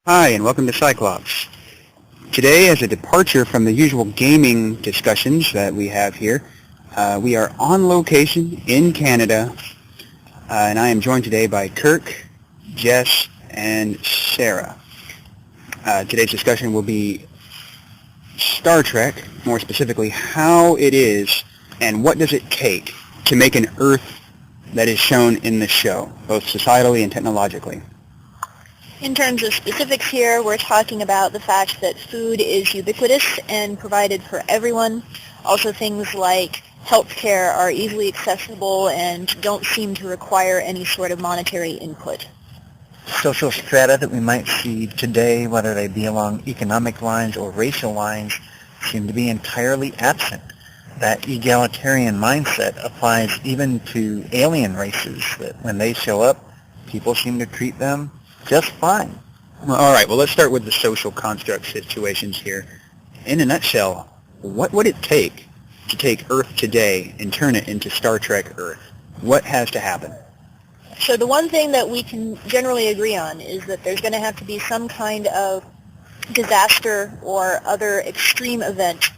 Hi, and welcome to PSYCHlops. Today, as a departure from the usual gaming discussions that we have here, we are on location in Canada, and I am joined today by Kirk, Jess, and Sarah. Today's discussion will be Star Trek, more specifically how it is and what does it take to make an Earth that is shown in the show, both societally and technologically. In terms of specifics here, we're talking about the fact that food is ubiquitous and provided for everyone. Also things like healthcare are easily accessible and don't seem to require any sort of monetary input. Social strata that we might see today, whether they be along economic lines or racial lines, seem to be entirely absent. That egalitarian mindset applies even to alien races, that when they show up, people seem to treat them just fine. Well, all right, well, let's start with the social construct situations here. In a nutshell, what would it take to take Earth today and turn it into Star Trek Earth? What has to happen? So the one thing that we can generally agree on is that there's going to have to be some kind of disaster or other extreme event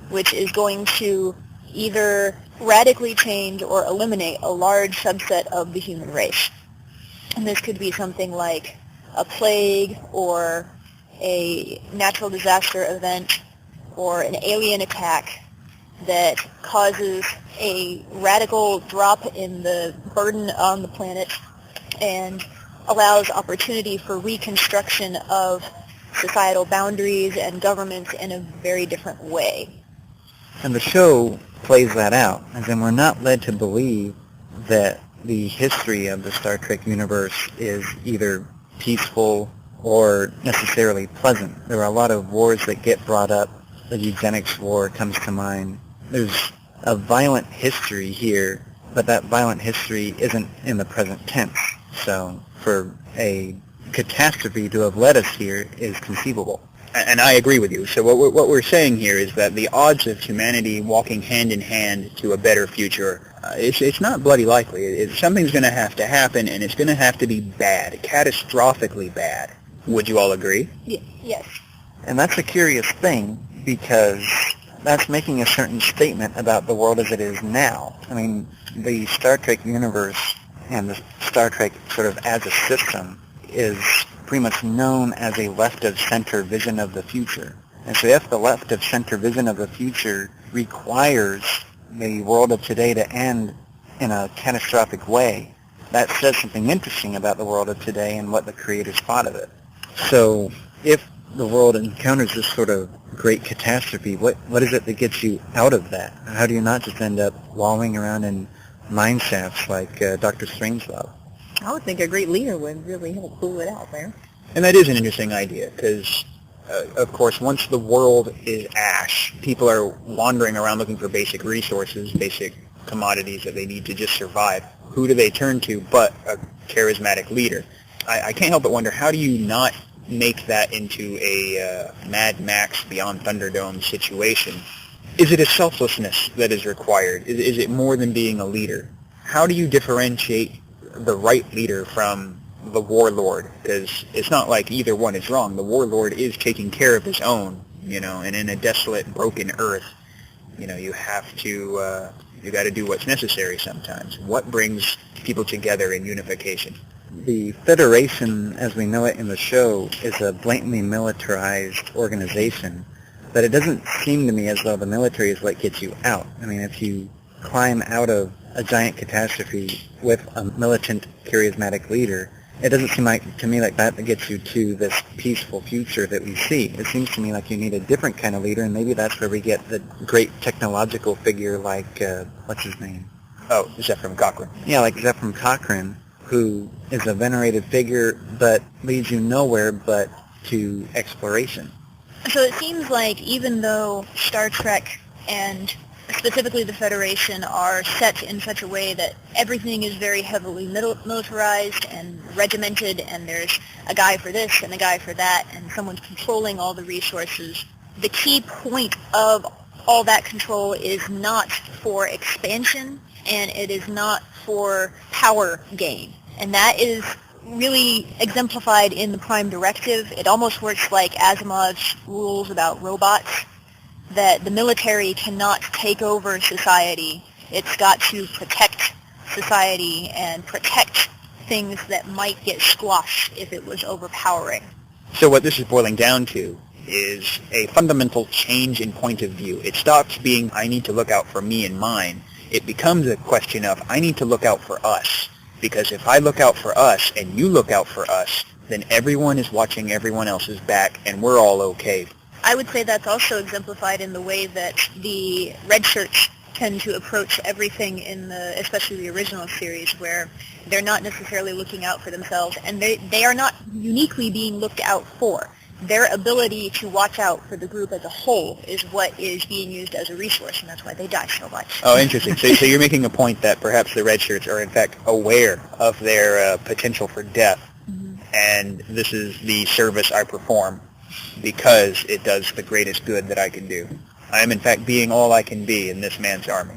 which is going to either radically change or eliminate a large subset of the human race. And this could be something like a plague or a natural disaster event or an alien attack that causes a radical drop in the burden on the planet and allows opportunity for reconstruction of societal boundaries and governments in a very different way. And the show plays that out, as in we're not led to believe that the history of the Star Trek universe is either peaceful or necessarily pleasant. There are a lot of wars that get brought up. The eugenics war comes to mind. There's a violent history here, but that violent history isn't in the present tense. So for a catastrophe to have led us here is conceivable. And I agree with you. So what we're saying here is that the odds of humanity walking hand in hand to a better future, it's not bloody likely. Something's going to have to happen, and it's going to have to be bad, catastrophically bad. Would you all agree? Yes. And that's a curious thing, because that's making a certain statement about the world as it is now. I mean, the Star Trek universe and the Star Trek sort of as a system is pretty much known as a left-of-center vision of the future. And so if the left-of-center vision of the future requires the world of today to end in a catastrophic way, that says something interesting about the world of today and what the creators thought of it. So if the world encounters this sort of great catastrophe, what is it that gets you out of that? How do you not just end up wallowing around in mine shafts like Dr. Strangelove? I would think a great leader would really help pull it out there. And that is an interesting idea, because, of course, once the world is ash, people are wandering around looking for basic resources, basic commodities that they need to just survive. Who do they turn to but a charismatic leader? I can't help but wonder, how do you not make that into a Mad Max Beyond Thunderdome situation? Is it a selflessness that is required? Is it more than being a leader? How do you differentiate the right leader from the warlord? Because it's not like either one is wrong. The warlord is taking care of his own, and in a desolate, broken Earth, you have to, you got to do what's necessary sometimes. What brings people together in unification? The Federation, as we know it in the show, is a blatantly militarized organization, but it doesn't seem to me as though the military is what gets you out. I mean, if you climb out of a giant catastrophe with a militant, charismatic leader, it doesn't seem to me like that gets you to this peaceful future that we see. It seems to me like you need a different kind of leader, and maybe that's where we get the great technological figure like, what's his name? Oh, Zefram Cochrane. Yeah, like Zefram Cochrane, who is a venerated figure, but leads you nowhere but to exploration. So it seems like even though Star Trek and specifically the Federation are set in such a way that everything is very heavily militarized and regimented, and there's a guy for this and a guy for that, and someone's controlling all the resources, the key point of all that control is not for expansion, and it is not for power gain. And that is really exemplified in the Prime Directive. It almost works like Asimov's rules about robots, that the military cannot take over society. It's got to protect society and protect things that might get squashed if it was overpowering. So what this is boiling down to is a fundamental change in point of view. It stops being, I need to look out for me and mine. It becomes a question of, I need to look out for us. Because if I look out for us and you look out for us, then everyone is watching everyone else's back and we're all okay. I would say that's also exemplified in the way that the red shirts tend to approach everything in the, especially the original series, where they're not necessarily looking out for themselves, and they are not uniquely being looked out for. Their ability to watch out for the group as a whole is what is being used as a resource, and that's why they die so much. Oh, interesting. So you're making a point that perhaps the red shirts are in fact aware of their potential for death, and this is the service I perform because it does the greatest good that I can do. I am in fact being all I can be in this man's army.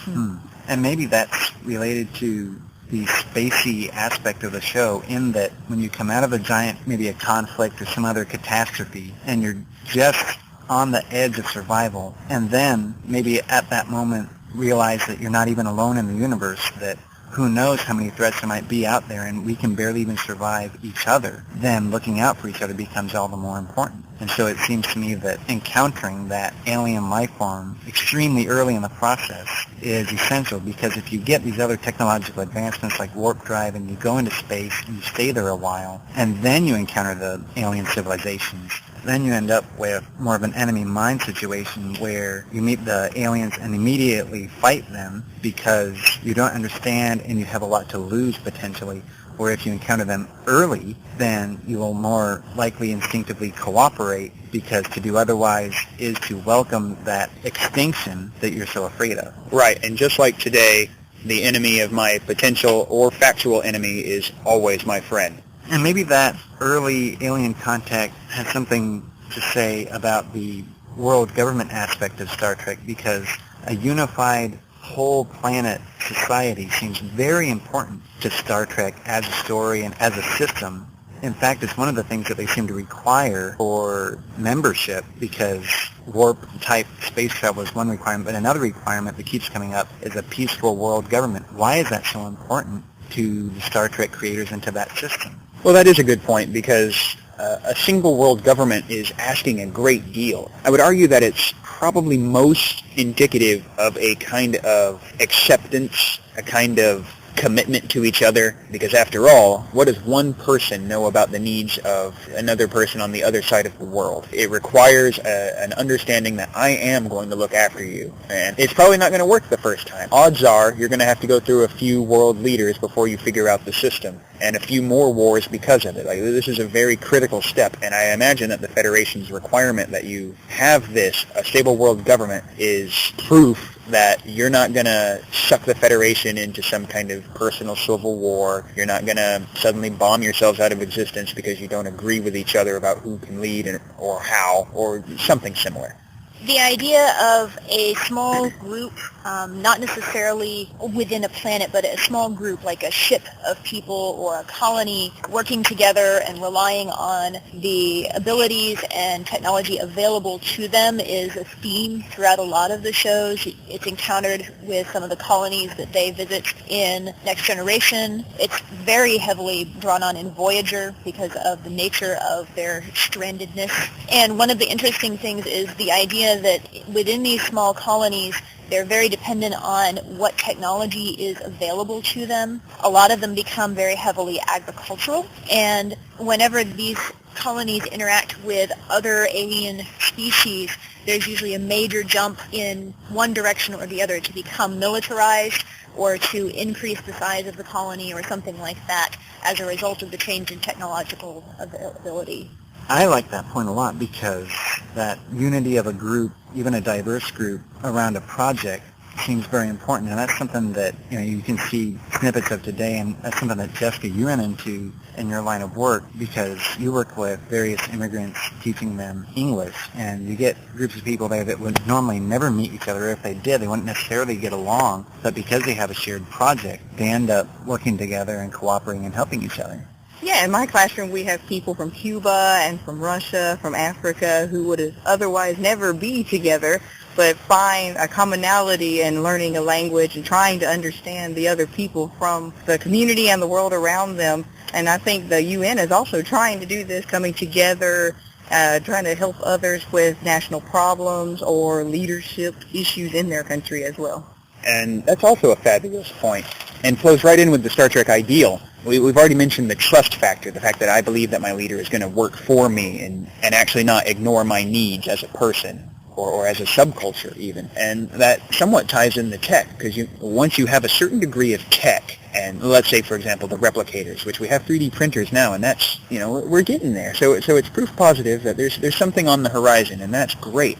And maybe that's related to the spacey aspect of the show, in that when you come out of a giant, maybe a conflict or some other catastrophe, and you're just on the edge of survival, and then maybe at that moment realize that you're not even alone in the universe, that who knows how many threats there might be out there, and we can barely even survive each other, then looking out for each other becomes all the more important. And so it seems to me that encountering that alien life form extremely early in the process is essential, because if you get these other technological advancements like warp drive and you go into space and you stay there a while, and then you encounter the alien civilizations, then you end up with more of an enemy mine situation where you meet the aliens and immediately fight them because you don't understand and you have a lot to lose potentially. Or if you encounter them early, then you will more likely instinctively cooperate, because to do otherwise is to welcome that extinction that you're so afraid of. Right, and just like today, the enemy of my potential or factual enemy is always my friend. And maybe that early alien contact has something to say about the world government aspect of Star Trek, because a unified whole planet society seems very important to Star Trek as a story and as a system. In fact, it's one of the things that they seem to require for membership, because warp-type space travel is one requirement, but another requirement that keeps coming up is a peaceful world government. Why is that so important to the Star Trek creators and to that system? Well, that is a good point, because a single world government is asking a great deal. I would argue that it's probably most indicative of a kind of acceptance, a kind of commitment to each other, because after all, what does one person know about the needs of another person on the other side of the world? It requires an understanding that I am going to look after you, and it's probably not going to work the first time. Odds are you're going to have to go through a few world leaders before you figure out the system, and a few more wars because of it. Like, this is a very critical step, and I imagine that the Federation's requirement that you have this, a stable world government, is proof that you're not going to suck the Federation into some kind of personal civil war. You're not going to suddenly bomb yourselves out of existence because you don't agree with each other about who can lead or how, or something similar. The idea of a small group, not necessarily within a planet, but a small group like a ship of people or a colony working together and relying on the abilities and technology available to them, is a theme throughout a lot of the shows. It's encountered with some of the colonies that they visit in Next Generation. It's very heavily drawn on in Voyager because of the nature of their strandedness. And one of the interesting things is the idea that within these small colonies, they're very dependent on what technology is available to them. A lot of them become very heavily agricultural, and whenever these colonies interact with other alien species, there's usually a major jump in one direction or the other to become militarized or to increase the size of the colony or something like that as a result of the change in technological availability. I like that point a lot, because that unity of a group, even a diverse group, around a project seems very important, and that's something that you can see snippets of today, and that's something that, Jessica, you run into in your line of work, because you work with various immigrants teaching them English, and you get groups of people there that would normally never meet each other. If they did, they wouldn't necessarily get along, but because they have a shared project, they end up working together and cooperating and helping each other. Yeah, in my classroom we have people from Cuba and from Russia, from Africa, who would otherwise never be together, but find a commonality in learning a language and trying to understand the other people from the community and the world around them. And I think the UN is also trying to do this, coming together, trying to help others with national problems or leadership issues in their country as well. And that's also a fabulous point, and flows right in with the Star Trek ideal. We've already mentioned the trust factor, the fact that I believe that my leader is going to work for me and actually not ignore my needs as a person or as a subculture even. And that somewhat ties in the tech, because once you have a certain degree of tech, and let's say, for example, the replicators, which we have 3D printers now, and that's, we're getting there. So it's proof positive that there's something on the horizon, and that's great.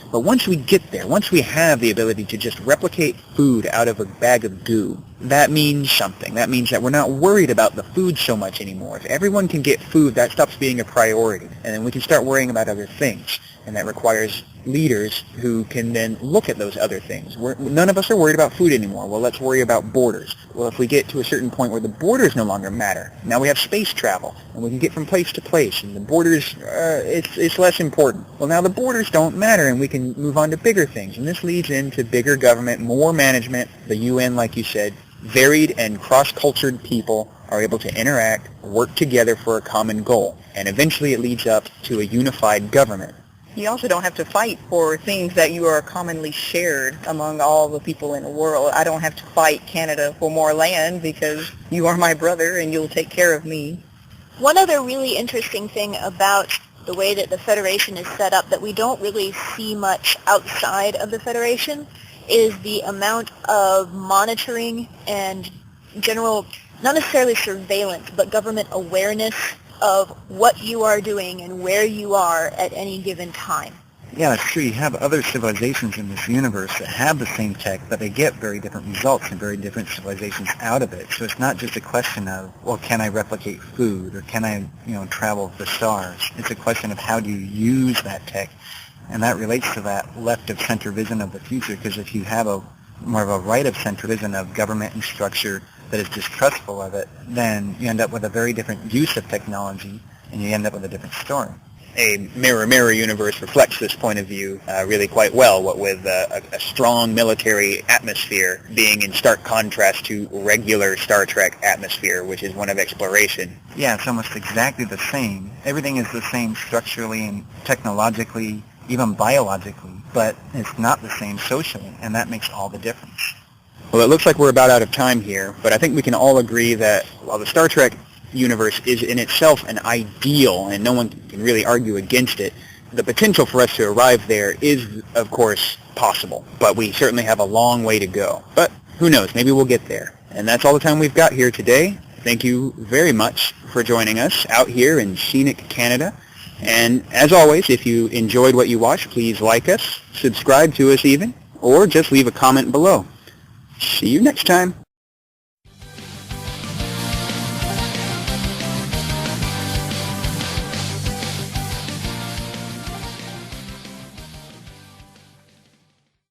But once we get there, once we have the ability to just replicate food out of a bag of goo, that means something. That means that we're not worried about the food so much anymore. If everyone can get food, that stops being a priority. And then we can start worrying about other things. And that requires leaders who can then look at those other things. None of us are worried about food anymore. Well, let's worry about borders. Well, if we get to a certain point where the borders no longer matter, now we have space travel, and we can get from place to place, and the borders, it's less important. Well, now the borders don't matter, and we can move on to bigger things. And this leads into bigger government, more management. The UN, like you said, varied and cross-cultured people are able to interact, work together for a common goal. And eventually it leads up to a unified government. You also don't have to fight for things that you are commonly shared among all the people in the world. I don't have to fight Canada for more land because you are my brother and you'll take care of me. One other really interesting thing about the way that the Federation is set up that we don't really see much outside of the Federation is the amount of monitoring and general, not necessarily surveillance, but government awareness of what you are doing and where you are at any given time. Yeah, that's true. You have other civilizations in this universe that have the same tech, but they get very different results and very different civilizations out of it. So it's not just a question of, well, can I replicate food or can I, travel the stars? It's a question of how do you use that tech. And that relates to that left-of-center vision of the future, because if you have more of a right-of-center vision of government and structure that is distrustful of it, then you end up with a very different use of technology, and you end up with a different story. A mirror universe reflects this point of view really quite well, what with a strong military atmosphere being in stark contrast to regular Star Trek atmosphere, which is one of exploration. Yeah, it's almost exactly the same. Everything is the same structurally and technologically, even biologically, but it's not the same socially, and that makes all the difference. Well, it looks like we're about out of time here, but I think we can all agree that while the Star Trek universe is in itself an ideal, and no one can really argue against it, the potential for us to arrive there is, of course, possible. But we certainly have a long way to go. But who knows, maybe we'll get there. And that's all the time we've got here today. Thank you very much for joining us out here in scenic Canada. And as always, if you enjoyed what you watched, please like us, subscribe to us even, or just leave a comment below. See you next time.